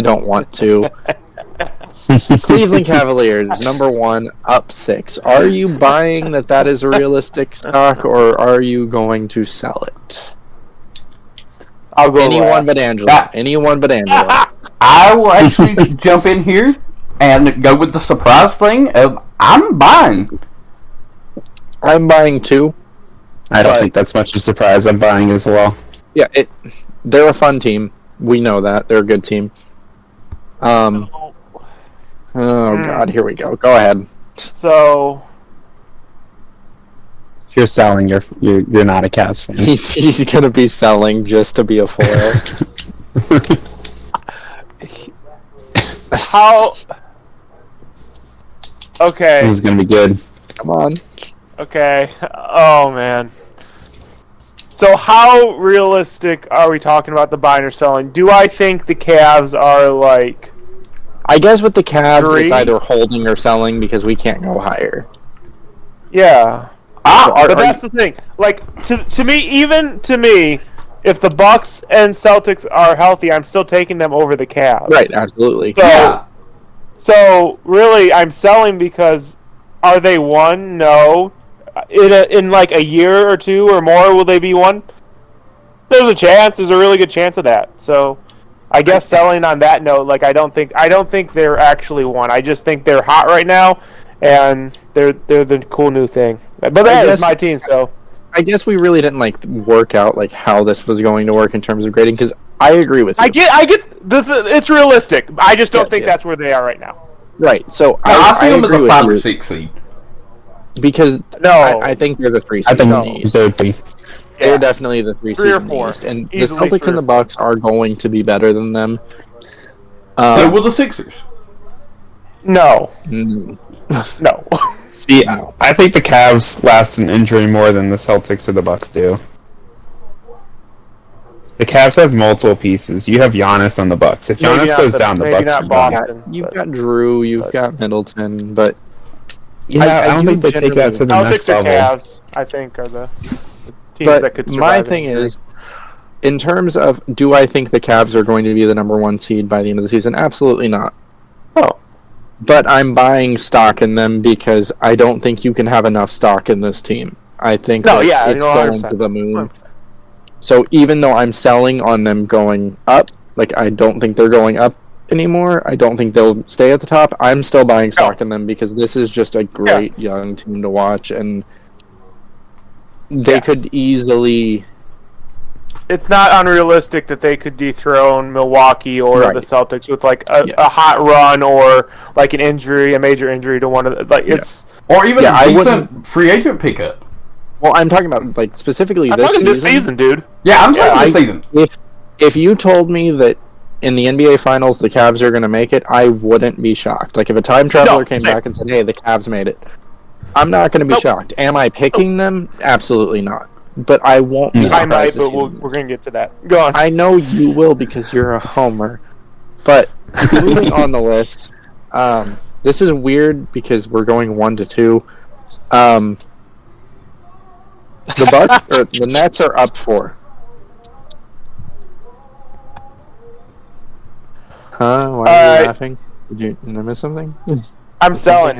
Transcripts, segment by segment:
don't want to. Cleveland Cavaliers, number 1, up 6. Are you buying that is a realistic stock, or are you going to sell it? I'll go Anyone last. but Angela. Anyone but Angela. I will actually jump in here and go with the surprise thing of I'm buying. I'm buying too. I don't think that's much of a surprise. I'm buying as well. Yeah, they're a fun team. We know that. They're a good team. Oh, God, here we go. Go ahead. So... If you're selling, you're not a Cavs fan. He's going to be selling just to be a foil. How... Okay. This is going to be good. Come on. Okay. Oh, man. So how realistic are we talking about the buying or selling? Do I think the Cavs are, like... I guess with the Cavs, 3? it's either holding or selling because we can't go higher. Yeah. But That's the thing. Like, to me, if the Bucks and Celtics are healthy, I'm still taking them over the Cavs. Right, absolutely. So really, I'm selling because are they one? No. In like a year or two or more, will they be one? There's a chance. There's a really good chance of that. So, I guess selling on that note, like I don't think they're actually one. I just think they're hot right now, and they're the cool new thing. But that is my team, so. I guess we really didn't work out how this was going to work in terms of grading because I agree with you. I get it's realistic. I just don't think that's where they are right now. Right. So I see them as agree a with 5 you or 6 seed. because I think they're the 3 seed. I think in the East. they're They're definitely the 3 seed in the East, and the Easily Celtics and the Bucks are going to be better than them. So will the Sixers. No. Mm, No. See, I think the Cavs last an injury more than the Celtics or the Bucks do. The Cavs have multiple pieces. You have Giannis on the Bucks. If Giannis goes down, the Bucks are Boston. You've got Drew, you've got Middleton, but I don't think they take that to the next Celtics or level. Cavs, I think, are the teams that could survive. My thing is, in terms of, do I think the Cavs are going to be the number 1 seed by the end of the season? Absolutely not. Oh. But I'm buying stock in them because I don't think you can have enough stock in this team. I think it's going to the moon. 100%. So even though I'm selling on them going up, I don't think they're going up anymore. I don't think they'll stay at the top. I'm still buying stock in them because this is just a great young team to watch, and they could easily... It's not unrealistic that they could dethrone Milwaukee or the Celtics with a hot run or a major injury to one of the, it's or even a decent free agent pickup. Well, I'm talking about specifically this season, dude. Yeah, I'm talking this season. If you told me that in the NBA Finals the Cavs are going to make it, I wouldn't be shocked. If a time traveler came back and said, "Hey, the Cavs made it," I'm not going to be shocked. Am I picking them? Absolutely not. But I won't be surprised. I might, but we're going to get to that. Go on. I know you will because you're a homer. But moving on the list, this is weird because we're going 1 to 2. The Bucks or the Nets are up 4. Huh? Why are you laughing? Did I miss something? I'm selling.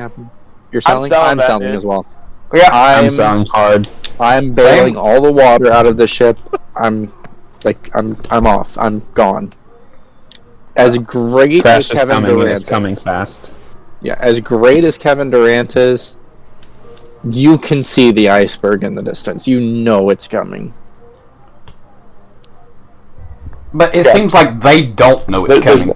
You're selling? I'm selling as well. Yeah, I'm selling hard. I'm bailing all the water out of the ship. I'm off. I'm gone. As great as Kevin Durant is, it's coming fast. Yeah, as great as Kevin Durant is, you can see the iceberg in the distance. You know it's coming. But it seems like they don't know it's coming.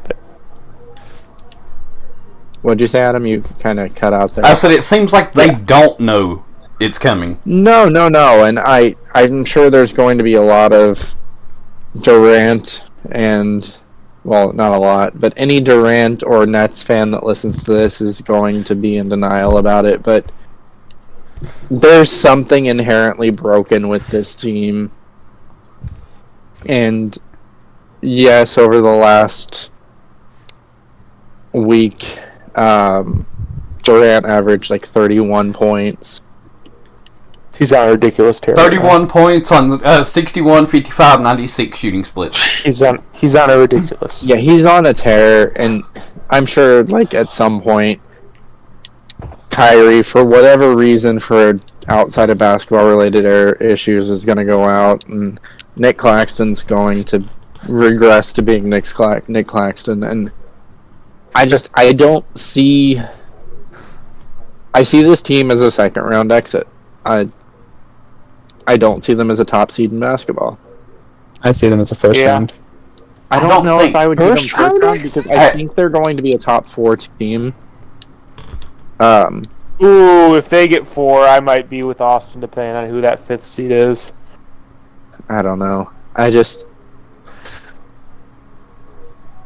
What'd you say, Adam? You kind of cut out there. I said it seems like they don't know it's coming. No, and I'm sure there's going to be a lot of Durant and, well, not a lot, but any Durant or Nets fan that listens to this is going to be in denial about it, but there's something inherently broken with this team. And yes, over the last week, Durant averaged 31 points. He's on a ridiculous tear. 31 points on 61, 55, 96 shooting split. He's on a ridiculous. Yeah, he's on a tear, and I'm sure, like, at some point, Kyrie, for whatever reason, for outside of basketball-related issues, is going to go out, and Nick Claxton's going to regress to being Nick Claxton, and I don't see... I see this team as a second-round exit. I don't see them as a top seed in basketball. I see them as a first round. I don't know if I would give them first round because I think they're going to be a top 4 team. Ooh, if they get 4, I might be with Austin depending on who that 5th seed is. I don't know.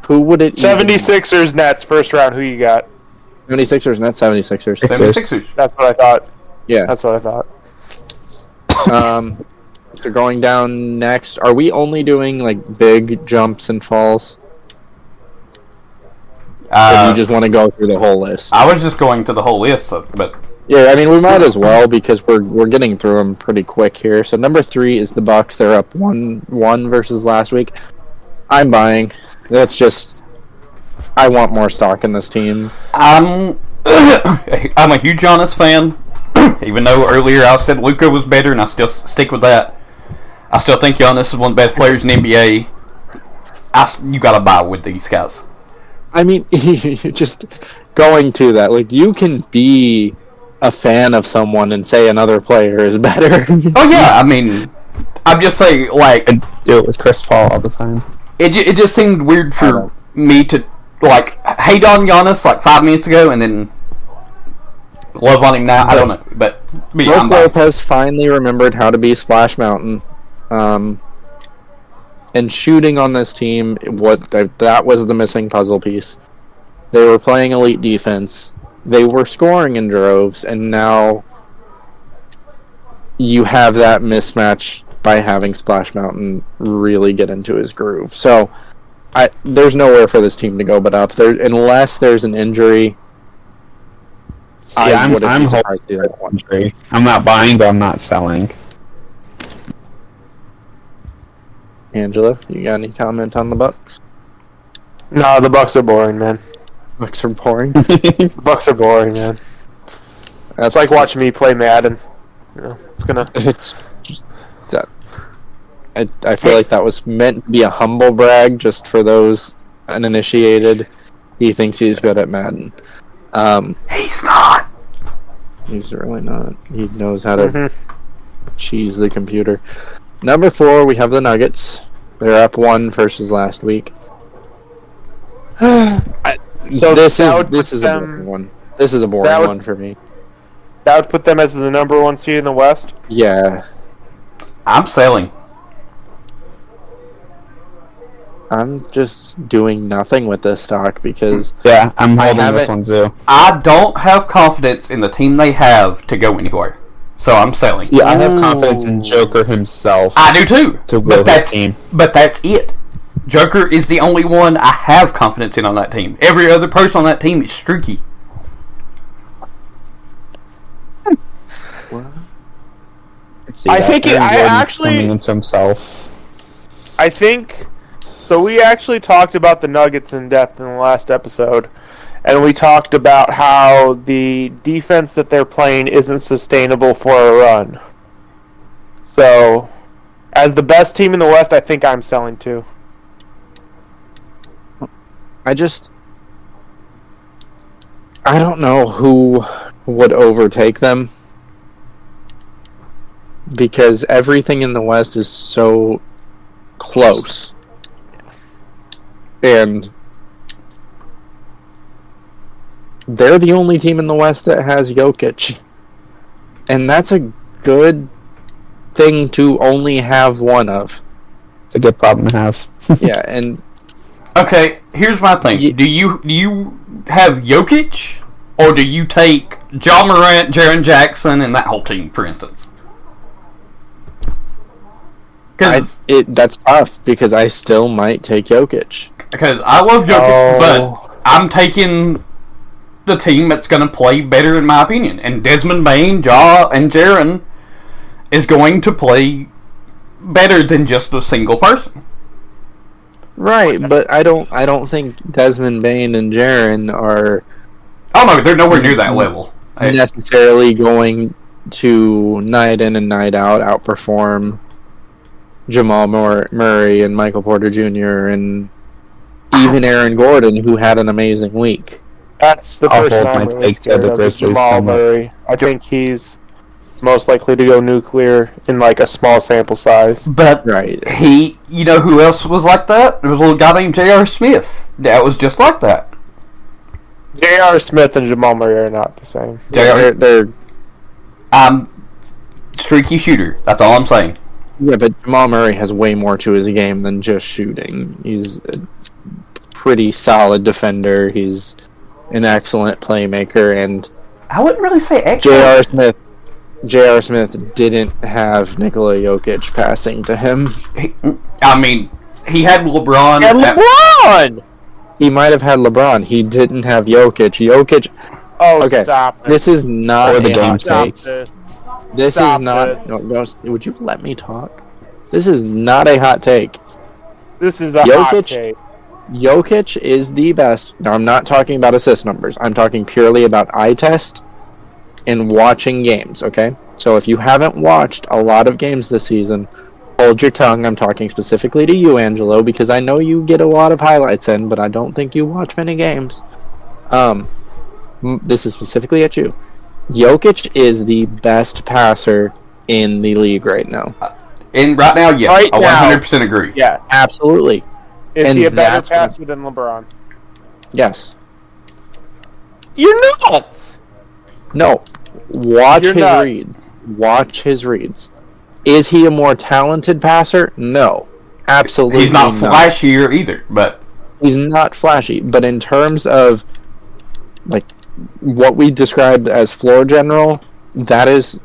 Who would it 76ers Nets first round, who you got? 76ers Nets, 76ers. 76ers. That's what I thought. Yeah. That's what I thought. So going down next, are we only doing like big jumps and falls? Or do you just want to go through the whole list? I was just going to the whole list, but yeah, I mean we might as well because we're getting through them pretty quick here. So number 3 is the Bucks. They're up 1-1 versus last week. I'm buying. That's just I want more stock in this team. I'm a huge Giannis fan. Even though earlier I said Luka was better, and I still stick with that. I still think Giannis is one of the best players in the NBA. You gotta buy with these guys. I mean, just going to that, like, you can be a fan of someone and say another player is better. Oh yeah, I mean, I'm just saying, like, I do it with Chris Paul all the time. It just seemed weird for me to like hate on Giannis like 5 minutes ago and then love on him now. I don't know, but Brook Lopez finally remembered how to be Splash Mountain, and shooting on this team. That was the missing puzzle piece. They were playing elite defense. They were scoring in droves, and now you have that mismatch by having Splash Mountain really get into his groove. So, there's nowhere for this team to go but up. Unless there's an injury. Yeah, I'm hoping injury. I'm not buying, but I'm not selling. Angela, you got any comment on the Bucks? No, the Bucks are boring, man. Bucks are boring. The Bucks are boring, man. It's like watching me play Madden. You know, it's just that. I feel like that was meant to be a humble brag, just for those uninitiated. He thinks he's good at Madden. He's not. He's really not. He knows how to cheese the computer. Number 4, we have the Nuggets. They're up 1 versus last week. So this is a boring one. This is a boring one for me. That would put them as the number 1 seed in the West? Yeah. I'm selling. I'm just doing nothing with this stock because... Yeah, I'm holding this one too. I don't have confidence in the team they have to go anywhere. So I'm selling. Yeah, I have confidence in Joker himself. I do too. To will his team. But that's it. Joker is the only one I have confidence in on that team. Every other person on that team is streaky. I think I actually coming into himself. I think so. We actually talked about the Nuggets in depth in the last episode, and we talked about how the defense that they're playing isn't sustainable for a run. So, as the best team in the West, I think I'm selling too. I don't know who would overtake them because everything in the West is so close. And they're the only team in the West that has Jokic. And that's a good thing to only have one of. It's a good problem to have. Yeah, and... Okay, here's my thing. Do you have Jokic, or do you take Ja Morant, Jaren Jackson, and that whole team, for instance? That's tough, because I still might take Jokic. Because I love Jokic, but I'm taking the team that's going to play better, in my opinion. And Desmond Bain, Ja, and Jaren, is going to play better than just a single person. Right, but I don't think Desmond Bain and Jaren are. Oh no, they're nowhere near that level. Necessarily going to night in and night out outperform Jamal Murray and Michael Porter Jr. and even Aaron Gordon, who had an amazing week. That's the person I'm really scared of, is Jamal Murray. I think he's most likely to go nuclear in like a small sample size. But you know who else was like that? There was a little guy named J.R. Smith that was just like that. J.R. Smith and Jamal Murray are not the same. They're streaky shooter. That's all I'm saying. Yeah, but Jamal Murray has way more to his game than just shooting. He's a pretty solid defender. He's an excellent playmaker, and I wouldn't really say excellent. J.R. Smith didn't have Nikola Jokic passing to him. He had LeBron. LeBron! He might have had LeBron. He didn't have Jokic. Oh, okay. Stop it. This is not the game takes. This is not. No, would you let me talk? This is not a hot take. This is a hot take. Jokic is the best. Now, I'm not talking about assist numbers. I'm talking purely about eye test and watching games, okay? So if you haven't watched a lot of games this season, hold your tongue. I'm talking specifically to you, Angelo, because I know you get a lot of highlights in, but I don't think you watch many games. This is specifically at you. Jokic is the best passer in the league right now. Right now, yeah. I 100% agree. Yeah. Absolutely. Is he a better passer than LeBron? Yes. You're not! No. Watch his reads. Watch his reads. Is he a more talented passer? No. Absolutely He's not flashier either, but... He's not flashy, but in terms of like what we described as floor general, that is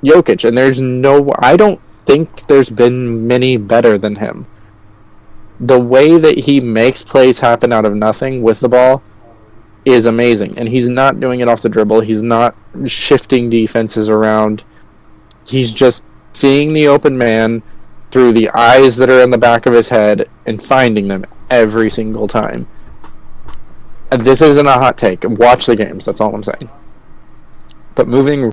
Jokic, and I don't think there's been many better than him. The way that he makes plays happen out of nothing with the ball is amazing, and he's not doing it off the dribble. He's not shifting defenses around. He's just seeing the open man through the eyes that are in the back of his head and finding them every single time. And this isn't a hot take. Watch the games. That's all I'm saying. But moving